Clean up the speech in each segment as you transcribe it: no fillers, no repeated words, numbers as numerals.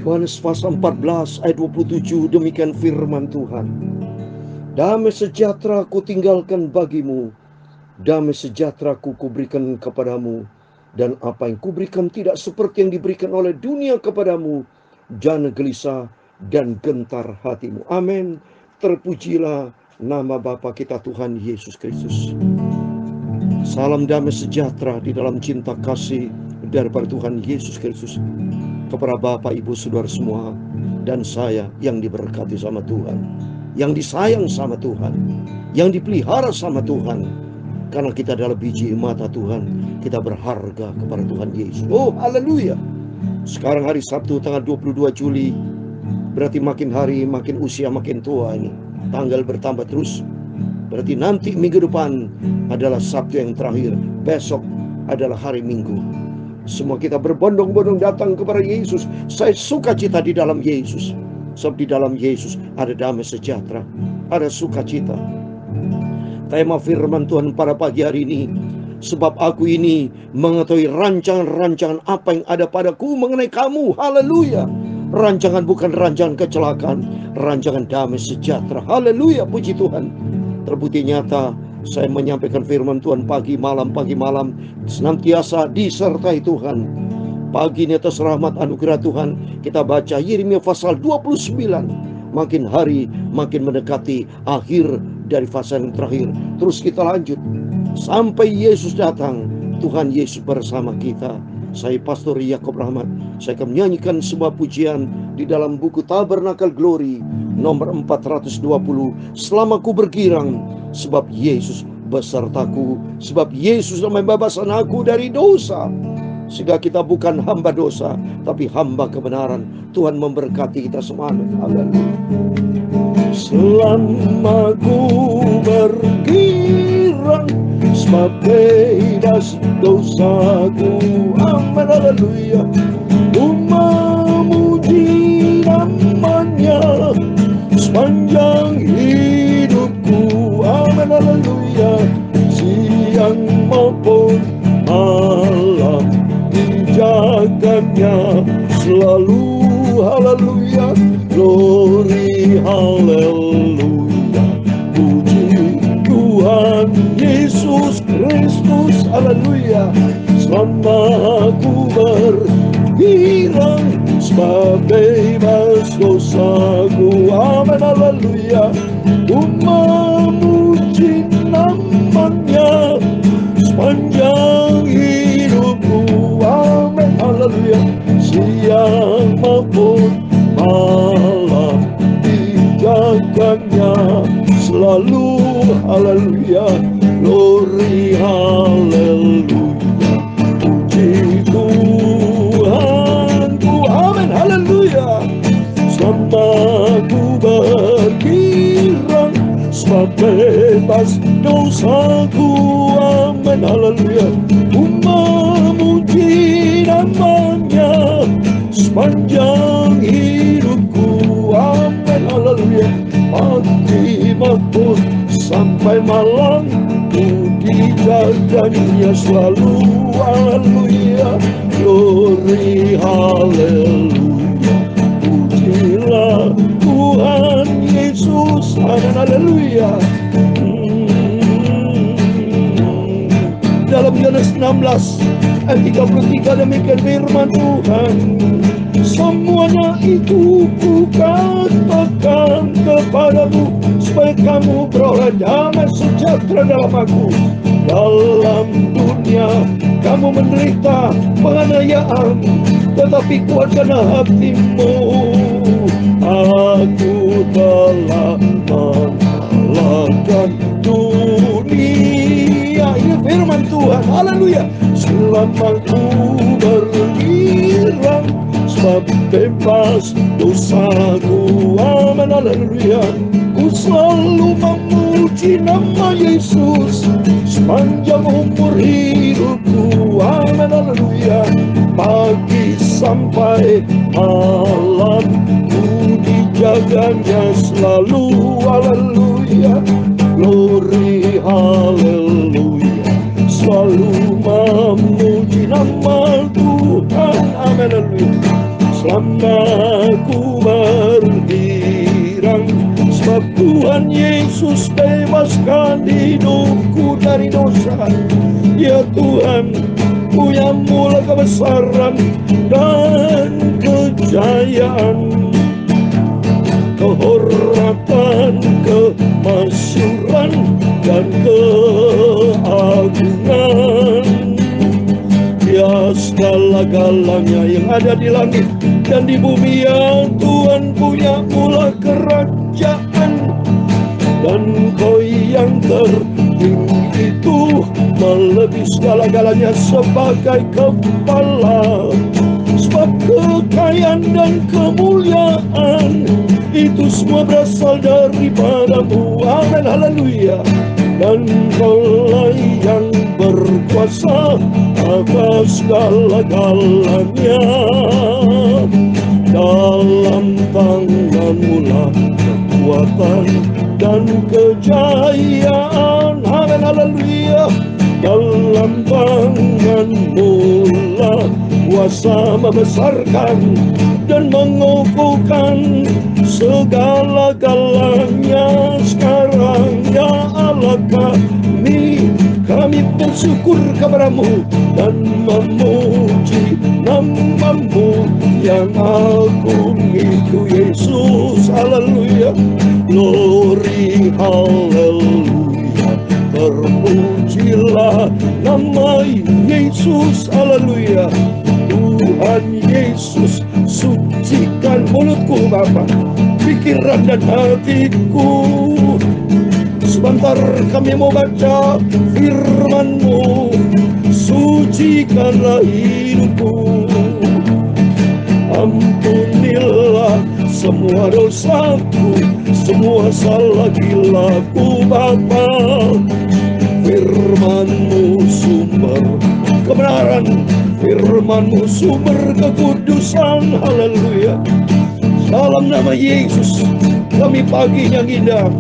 Yohanes pasal 14 ayat 27, demikian firman Tuhan. Damai sejahtera ku tinggalkan bagimu, damai sejahtera ku kuberikan kepadamu, dan apa yang kuberikan tidak seperti yang diberikan oleh dunia kepadamu. Jangan gelisah dan gentar hatimu. Amin. Terpujilah nama Bapa kita Tuhan Yesus Kristus. Salam damai sejahtera di dalam cinta kasih daripada Tuhan Yesus Kristus kepada Bapak, Ibu, Saudara semua, dan saya yang diberkati sama Tuhan, yang disayang sama Tuhan, yang dipelihara sama Tuhan. Karena kita adalah biji mata Tuhan, kita berharga kepada Tuhan Yesus. Oh, haleluya. Sekarang hari Sabtu tanggal 22 Juli, berarti makin hari makin usia makin tua ini. Tanggal bertambah terus. Berarti nanti minggu depan adalah Sabtu yang terakhir. Besok adalah hari Minggu. Semua kita berbondong-bondong datang kepada Yesus. Saya sukacita di dalam Yesus. Sebab di dalam Yesus ada damai sejahtera, ada sukacita. Tema firman Tuhan pada pagi hari ini, sebab aku ini mengetahui rancangan-rancangan apa yang ada padaku mengenai kamu. Haleluya. Rancangan bukan rancangan kecelakaan, rancangan damai sejahtera. Haleluya, puji Tuhan. Terbukti nyata saya menyampaikan firman Tuhan pagi malam senantiasa disertai Tuhan. Pagi ini atas rahmat anugerah Tuhan kita baca Yeremia pasal 29. Makin hari makin mendekati akhir dari fase yang terakhir. Terus kita lanjut sampai Yesus datang. Tuhan Yesus bersama kita. Saya Pastor Yakob Rahmat. Saya akan menyanyikan sebuah pujian di dalam buku Tabernakel Glory nomor 420. Selama ku bergirang, sebab Yesus besertaku, sebab Yesus telah membebaskan aku dari dosa. Sehingga kita bukan hamba dosa, tapi hamba kebenaran. Tuhan memberkati kita semua. Haleluya. Selama ku bergirang, sebab bebas dosaku. Amin, haleluya. Ku memuji namanya sepanjang hidupku. Amin, haleluya. Siang maupun malam dijaganya selalu. Haleluya. Glory, haleluya. Puji Tuhan Yesus Kristus. Haleluya. Selama aku bergirang, sebab bebas dosaku. Amin, haleluya. Ku memuji namanya sepanjang hidupku. Amin, haleluya. Siang maupun malam dijaganya selalu. Haleluya. Glory, haleluya. Puji Tuhanku. Amin, haleluya. Selama ku bergirang, sebab bebas dosaku. Amin, haleluya. Ku memuji namanya sepanjang hidupku. Amin, haleluya. Pagi maupun sampai malam ku dijaganya selalu. Haleluya. Glory, haleluya. Pujilah Tuhan Yesus. Amin, haleluya. Dalam Yohanes 16 ayat 33 demikian firman Tuhan. Semuanya itu ku katakan kepadamu, supaya kamu beroleh damai sejahtera dalam aku. Dalam dunia kamu menderita penganiayaan, tetapi kuatkanlah hatimu. Aku telah mengalahkan dunia. Ini firman Tuhan. Haleluya. Selama ku bergirang, sebab bebas dosaku. Amin, haleluya. Ku selalu memuji nama Yesus sepanjang umur hidupku. Amin, haleluya. Pagi sampai malam ku dijaganya selalu. Haleluya. Glory, haleluya. Selalu memuji nama Tuhan. Amin. haleluya. Selama ku bergirang, sebab Tuhan Yesus bebaskan hidupku dari dosa. Ya Tuhan, punya mula kebesaran dan kejayaan, kehormatan, kemasyuran, dan keagungan. Ya segala-galanya yang ada di langit dan di bumi, ya Tuhan punya mula kerajaan. Dan Kau yang tertinggi itu melebihi segala-galanya sebagai kepala. Sebab kekayaan dan kemuliaan itu semua berasal daripada-Mu. Amin, haleluya. Dan Kaulah yang berkuasa atas segala-galanya. Dalam tangan-Mu lah kekuatan dan kejayaan. Amin, haleluya. Dalam tangan-Mu lah kuasa membesarkan dan mengukuhkan segala-galanya. Sekarang ya Allah kami bersyukur kepada-Mu dan memuji nama-Mu yang agung itu Yesus. Haleluya. Glory, haleluya. Terpujilah nama Yesus. Haleluya. Tuhan Yesus, sucikan mulutku Bapa, pikiran dan hatiku. Sebentar kami mau baca firman-Mu. Sucikanlah hidupku. Ampunilah semua dosaku, semua salah gilaku Bapa. Firman-Mu sumber kebenaran, firman-Mu sumber kekudusan. Haleluya. Dalam nama Yesus, kami pagi yang indah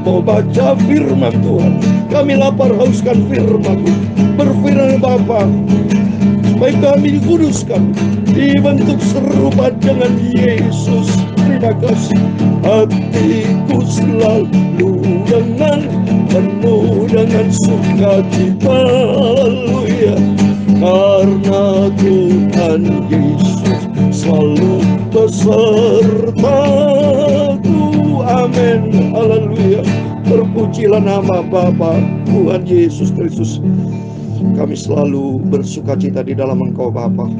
mau baca firman Tuhan. Kami lapar hauskan firman-Mu. Berfirman Bapa, supaya kami dikuduskan, dibentuk serupa dengan Yesus. Terima kasih. Hatiku selalu penuh dengan sukacita. Haleluya. Karena Tuhan Yesus selalu besertaku. Amin, haleluya. Terpujilah nama Bapa Tuhan Yesus Kristus. Kami selalu bersukacita di dalam Engkau Bapa.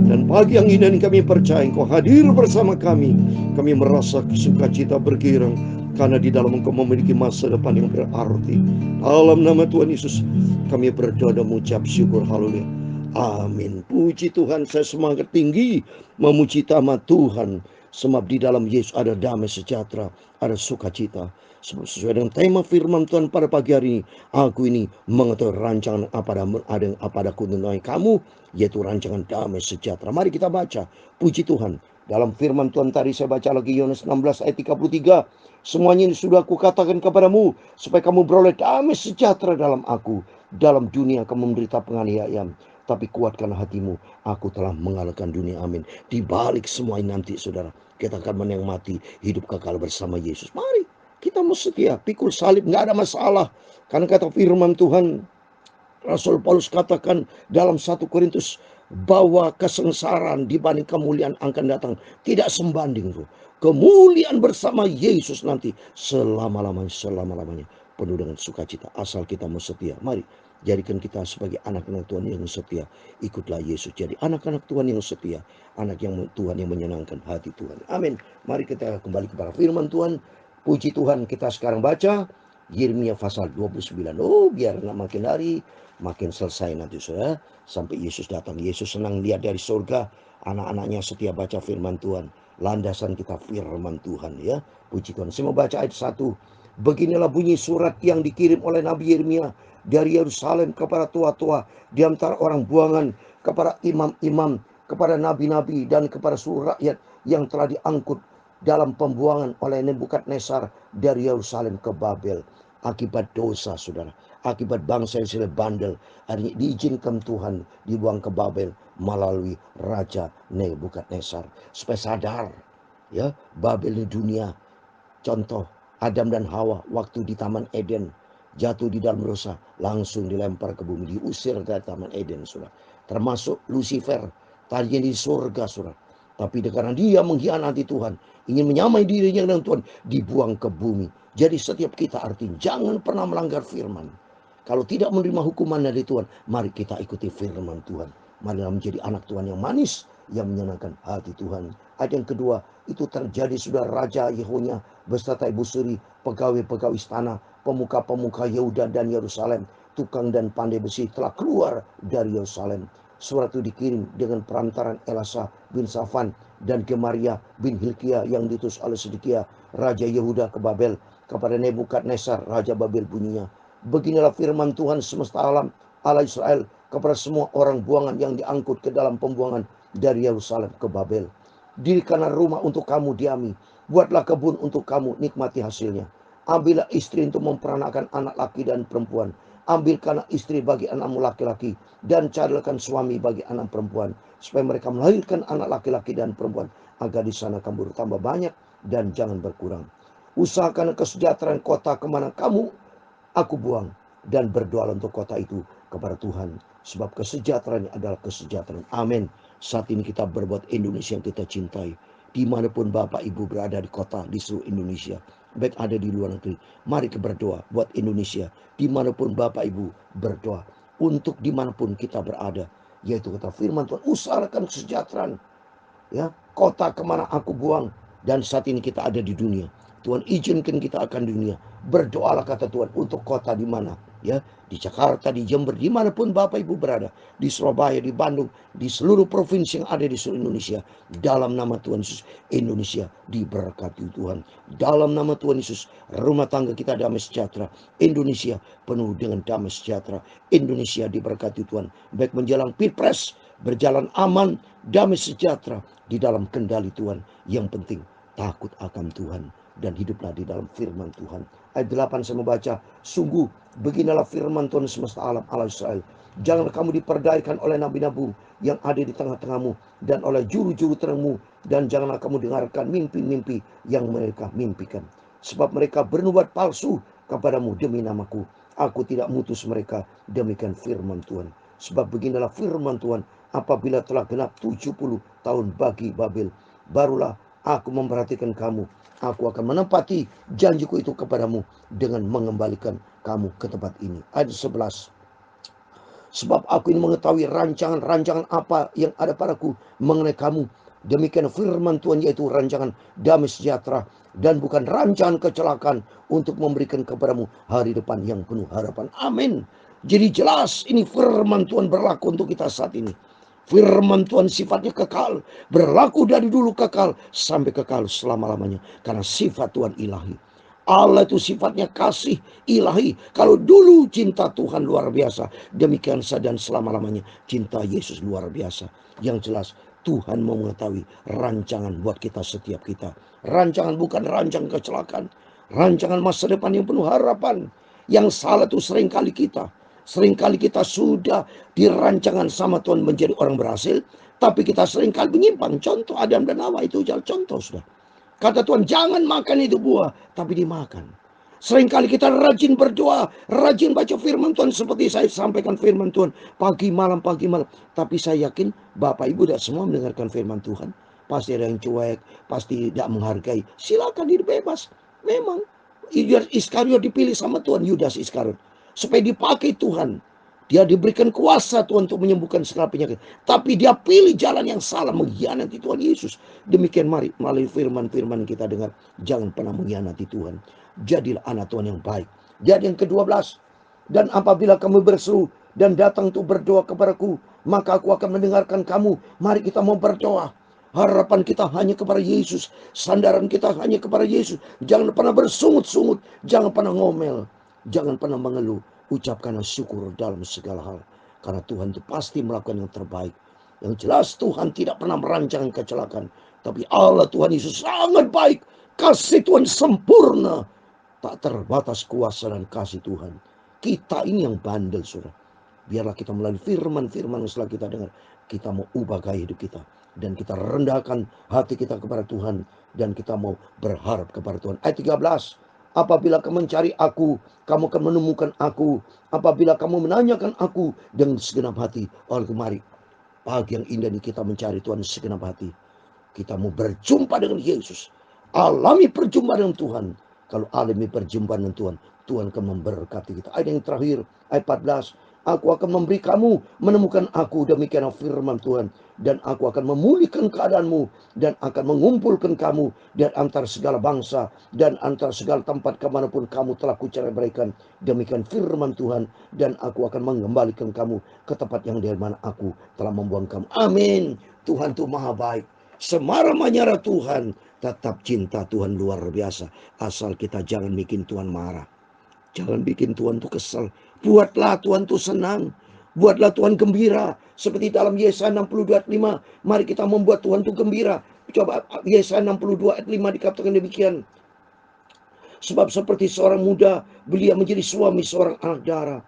Dan pagi yang ini kami percaya Engkau hadir bersama kami. Kami merasa sukacita bergirang karena di dalam Engkau memiliki masa depan yang berarti. Dalam nama Tuhan Yesus kami berdoa dan mengucap syukur. Haleluya. Amin. Puji Tuhan, saya semangat tinggi memuji nama Tuhan. Sebab di dalam Yesus ada damai sejahtera, ada sukacita. Sesuai dengan tema firman Tuhan pada pagi hari ini, aku ini mengetahui rancangan ada yang aku tentang kamu, yaitu rancangan damai sejahtera. Mari kita baca. Puji Tuhan. Dalam firman Tuhan tadi saya baca lagi Yohanes 16 ayat 33. Semuanya ini sudah aku katakan kepadamu, supaya kamu beroleh damai sejahtera dalam aku. Dalam dunia kamu menderita penganiayaan, tapi kuatkan hatimu, aku telah mengalahkan dunia. Amin. Di balik semua ini nanti saudara, kita akan menikmati hidup kekal bersama Yesus. Mari kita mau setia, pikul salib, nggak ada masalah. Karena kata firman Tuhan, Rasul Paulus katakan dalam 1 Korintus, bahwa kesengsaraan dibanding kemuliaan akan datang tidak sembanding. Kemuliaan bersama Yesus nanti selama-lamanya penuh dengan sukacita, asal kita mau setia. Mari jadikan kita sebagai anak-anak Tuhan yang setia. Ikutlah Yesus jadi anak-anak Tuhan yang setia, anak yang Tuhan yang menyenangkan hati Tuhan. Amin. Mari kita kembali kepada firman Tuhan. Puji Tuhan, kita sekarang baca Yeremia pasal 29. Oh, biar nggak makin hari makin selesai nanti saudara, sampai Yesus datang. Yesus senang lihat dari surga anak-anaknya setia baca firman Tuhan. Landasan kita firman Tuhan ya. Puji Tuhan. Saya mau baca ayat 1. Beginilah bunyi surat yang dikirim oleh Nabi Yeremia dari Yerusalem kepada tua-tua di antara orang buangan, kepada imam-imam, kepada nabi-nabi, dan kepada seluruh rakyat yang telah diangkut dalam pembuangan oleh Nebukadnezar dari Yerusalem ke Babel akibat dosa saudara, akibat bangsa Israel bandel. Hari ini diizinkan Tuhan dibuang ke Babel melalui Raja Nebukadnezar. Supaya sadar, ya, Babel ini dunia. Contoh, Adam dan Hawa waktu di Taman Eden jatuh di dalam dosa, langsung dilempar ke bumi, diusir dari Taman Eden, saudara. Termasuk Lucifer, tadinya di surga, saudara. Tapi karena dia mengkhianati Tuhan, ingin menyamai dirinya dengan Tuhan, dibuang ke bumi. Jadi setiap kita artinya jangan pernah melanggar firman. Kalau tidak menerima hukuman dari Tuhan, mari kita ikuti firman Tuhan. Marilah menjadi anak Tuhan yang manis, yang menyenangkan hati Tuhan. Ayat yang kedua, itu terjadi sudah Raja Yehonya beserta ibu suri, pegawai-pegawai istana, pemuka-pemuka Yehuda dan Yerusalem, tukang dan pandai besi telah keluar dari Yerusalem. Surat itu dikirim dengan perantaran Elasa bin Safan dan Gemaria bin Hilkia yang diutus oleh Sedekia, Raja Yehuda ke Babel, kepada Nebukadnezar, Raja Babel bunyinya. Beginilah firman Tuhan semesta alam, Allah Israel, kepada semua orang buangan yang diangkut ke dalam pembuangan dari Yerusalem ke Babel. Dirikanlah rumah untuk kamu diami, buatlah kebun untuk kamu nikmati hasilnya. Ambillah istri untuk memperanakan anak laki dan perempuan. Ambilkanlah istri bagi anakmu laki-laki, dan carikan suami bagi anak perempuan, supaya mereka melahirkan anak laki-laki dan perempuan, agar di sana kamu bertambah banyak dan jangan berkurang. Usahakan kesejahteraan kota kemana kamu aku buang, dan berdoa untuk kota itu kepada Tuhan, sebab kesejahteraannya adalah kesejahteraan. Amin. Saat ini kita berbuat Indonesia yang kita cintai, dimanapun Bapak Ibu berada di kota di seluruh Indonesia, baik ada di luar negeri, mari kita berdoa buat Indonesia. Dimanapun Bapak Ibu berdoa untuk dimanapun kita berada, yaitu kata firman Tuhan, usahakan kesejahteraan, ya, kota kemana aku buang. Dan saat ini kita ada di dunia, Tuhan izinkan kita akan dunia. Berdoalah kata Tuhan untuk kota di mana, ya, di Jakarta, di Jember, dimanapun Bapak Ibu berada, di Surabaya, di Bandung, di seluruh provinsi yang ada di seluruh Indonesia. Dalam nama Tuhan Yesus, Indonesia diberkati Tuhan. Dalam nama Tuhan Yesus, rumah tangga kita damai sejahtera. Indonesia penuh dengan damai sejahtera. Indonesia diberkati Tuhan. Baik menjelang Pilpres, berjalan aman, damai sejahtera di dalam kendali Tuhan. Yang penting takut akan Tuhan dan hiduplah di dalam firman Tuhan. Ayat 8 saya membaca, sungguh beginilah firman Tuhan semesta alam, Allah Israel. Janganlah kamu diperdayaikan oleh nabi-nabi yang ada di tengah-tengahmu dan oleh juru-juru terangmu, dan janganlah kamu dengarkan mimpi-mimpi yang mereka mimpikan. Sebab mereka bernubuat palsu kepadamu demi namaku. Aku tidak mutus mereka, demikian firman Tuhan. Sebab beginilah firman Tuhan, apabila telah genap 70 tahun bagi Babel, barulah aku memperhatikan kamu. Aku akan menepati janjiku itu kepadamu dengan mengembalikan kamu ke tempat ini. Ayat 11. Sebab aku ini mengetahui rancangan-rancangan apa yang ada padaku mengenai kamu. Demikian firman Tuhan, yaitu rancangan damai sejahtera dan bukan rancangan kecelakaan, untuk memberikan kepadamu hari depan yang penuh harapan. Amin. Jadi jelas ini firman Tuhan berlaku untuk kita saat ini. Firman Tuhan sifatnya kekal, berlaku dari dulu kekal sampai kekal selama-lamanya, karena sifat Tuhan ilahi. Allah itu sifatnya kasih ilahi. Kalau dulu cinta Tuhan luar biasa, demikian saja dan selama-lamanya cinta Yesus luar biasa. Yang jelas Tuhan mau mengetahui rancangan buat kita, setiap kita. Rancangan bukan rancangan kecelakaan, rancangan masa depan yang penuh harapan. Yang salah itu seringkali kita. Seringkali kita sudah dirancangan sama Tuhan menjadi orang berhasil, tapi kita seringkali menyimpang. Contoh Adam dan Hawa itu contoh sudah. Kata Tuhan, jangan makan itu buah, tapi dimakan. Seringkali kita rajin berdoa, rajin baca firman Tuhan, seperti saya sampaikan firman Tuhan pagi malam. Tapi saya yakin Bapak Ibu tidak semua mendengarkan firman Tuhan. Pasti ada yang cuek, pasti tidak menghargai. Silakan, hidup bebas. Memang Yudas Iskariot dipilih sama Tuhan, Yudas Iskariot, supaya dipakai Tuhan. Dia diberikan kuasa Tuhan untuk menyembuhkan segala penyakit. Tapi dia pilih jalan yang salah, mengkhianati Tuhan Yesus. Demikian mari melalui firman-firman kita dengar, jangan pernah mengkhianati Tuhan. Jadilah anak Tuhan yang baik. Jadi yang ke-12. Dan apabila kamu berseru dan datang untuk berdoa kepadaku, maka aku akan mendengarkan kamu. Mari kita mau berdoa. Harapan kita hanya kepada Yesus. Sandaran kita hanya kepada Yesus. Jangan pernah bersungut-sungut. Jangan pernah ngomel. Jangan pernah mengeluh. Ucapkanlah syukur dalam segala hal. Karena Tuhan itu pasti melakukan yang terbaik. Yang jelas Tuhan tidak pernah merancang kecelakaan. Tapi Allah Tuhan Yesus sangat baik. Kasih Tuhan sempurna. Tak terbatas kuasa dan kasih Tuhan. Kita ini yang bandel, saudara. Biarlah kita melalui firman-firman yang setelah kita dengar, kita mau ubah gaya hidup kita. Dan kita rendahkan hati kita kepada Tuhan. Dan kita mau berharap kepada Tuhan. Ayat 13. Apabila kamu mencari aku, kamu akan menemukan aku. Apabila kamu menanyakan aku dengan segenap hati. Oleh kemari, pagi yang indah ini kita mencari Tuhan segenap hati. Kita mau berjumpa dengan Yesus. Alami perjumpaan dengan Tuhan. Kalau alami perjumpaan dengan Tuhan, Tuhan akan memberkati kita. Ayat yang terakhir, ayat 14. Aku akan memberi kamu menemukan aku, demikian firman Tuhan. Dan aku akan memulihkan keadaanmu dan akan mengumpulkan kamu dari antara segala bangsa dan antara segala tempat kemanapun kamu telah kucerai berikan. Demikian firman Tuhan, dan aku akan mengembalikan kamu ke tempat yang dari mana aku telah membuang kamu. Amin. Tuhan itu maha baik. Semarah-marah Tuhan, tetap cinta Tuhan luar biasa. Asal kita jangan bikin Tuhan marah. Jangan bikin Tuhan tuh kesal. Buatlah Tuhan tuh senang. Buatlah Tuhan gembira. Seperti dalam Yesaya 62 ayat 5. Mari kita membuat Tuhan tuh gembira. Coba Yesaya 62 ayat 5 dikatakan demikian. Sebab seperti seorang muda, belia menjadi suami seorang anak darah.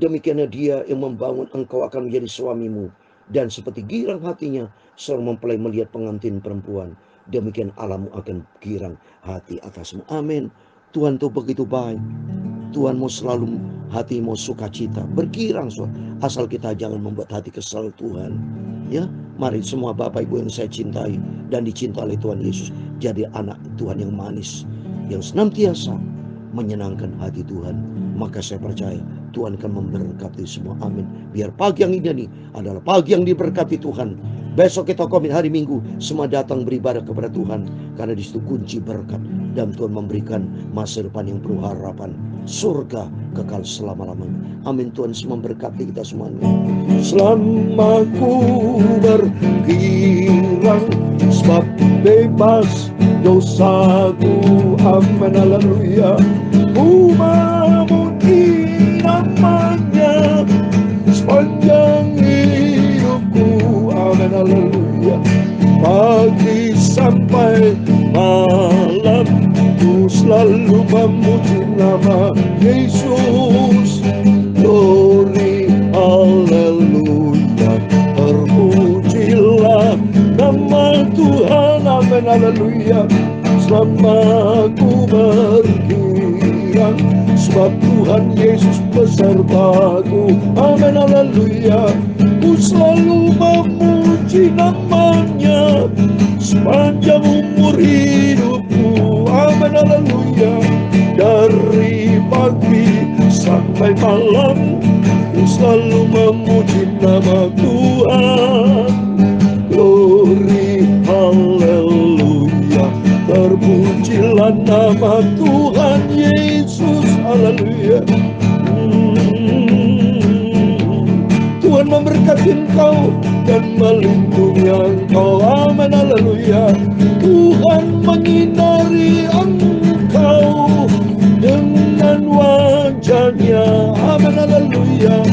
Demikianlah dia yang membangun engkau akan menjadi suamimu. Dan seperti girang hatinya seorang mempelai melihat pengantin perempuan. Demikian Allahmu akan girang hati atasmu. Amin. Tuhan tuh begitu baik. Tuhan mau selalu hati mau sukacita, bergirang, asal kita jangan membuat hati kesal Tuhan. Ya, mari semua Bapak Ibu yang saya cintai dan dicintai oleh Tuhan Yesus, jadi anak Tuhan yang manis, yang senantiasa menyenangkan hati Tuhan. Maka saya percaya Tuhan akan memberkati semua. Amin. Biar pagi yang indah ini adalah pagi yang diberkati Tuhan. Besok kita komit hari Minggu, semua datang beribadah kepada Tuhan, karena di situ kunci berkat, dan Tuhan memberikan masa depan yang penuh harapan, surga kekal selama-lamanya. Amin. Tuhan semua memberkati kita semuanya. Selama ku bergirang, sebab bebas dosaku. Amin. Haleluya. Ku memuji namanya sepanjang hidupku. Amin. Haleluya. Pagi sampai malam ku selalu memuji nama Yesus. Glory, haleluya. Terpujilah nama Tuhan. Amin. Haleluya. Selama ku bergirang, sebab Tuhan Yesus besertaku. Amin. Haleluya. Ku selalu memuji namanya sepanjang umur hidupku. Amin. Haleluya. Dari pagi sampai malam ku selalu memuji nama Tuhan. Glory, haleluya. Terpujilah nama Tuhan Yesus. Haleluya. Tuhan memberkati engkau dan melindungi engkau. Amin. Haleluya. Tuhan menyinari engkau dengan wajahnya. Amin. Haleluya.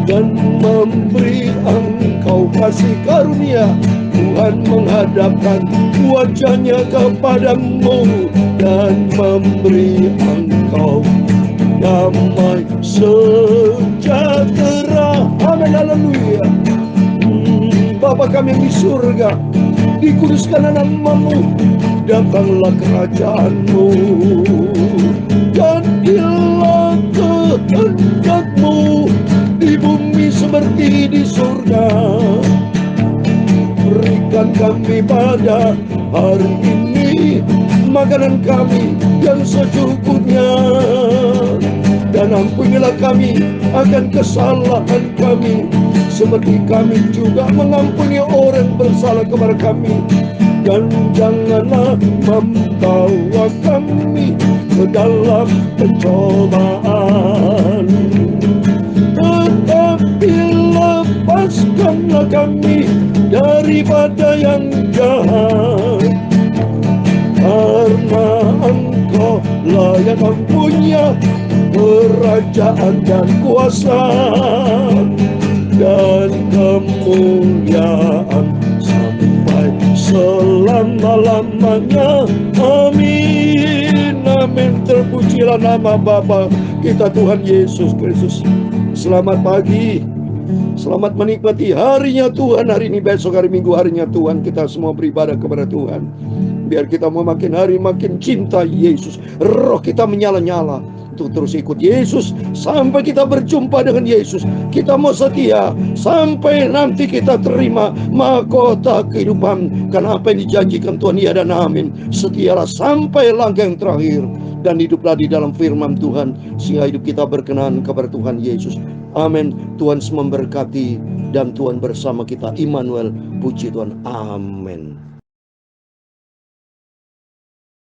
Dan memberi engkau kasih karunia. Tuhan menghadapkan wajahnya kepadamu dan memberi engkau damai sejahtera. Amin. Haleluya. Bapa kami yang di surga, dikuduskanlah namamu, datanglah kerajaanmu, jadilah kehendakmu di bumi seperti di surga. Berikan kami pada hari ini makanan kami yang secukupnya, dan ampunilah kami akan kesalahan kami, seperti kami juga mengampuni orang bersalah kepada kami. Dan janganlah membawa kami ke dalam pencobaan, tetapi lepaskanlah kami daripada yang jahat. Karena engkau lah yang mempunyai kerajaan dan kuasa dan kemuliaan sampai selama-lamanya. Amin. Amin. Terpujilah nama Bapa kita Tuhan Yesus Kristus. Selamat pagi. Selamat menikmati harinya Tuhan. Hari ini, besok hari Minggu, harinya Tuhan. Kita semua beribadah kepada Tuhan. Biar kita mau makin hari makin cinta Yesus. Roh kita menyala-nyala untuk terus ikut Yesus sampai kita berjumpa dengan Yesus. Kita mau setia sampai nanti kita terima mahkota kehidupan. Karena apa yang dijanjikan Tuhan, ya dan amin. Setialah sampai langkah yang terakhir, dan hiduplah di dalam firman Tuhan, sehingga hidup kita berkenan kepada Tuhan Yesus. Amin. Tuhan memberkati dan Tuhan bersama kita. Immanuel, puji Tuhan. Amin.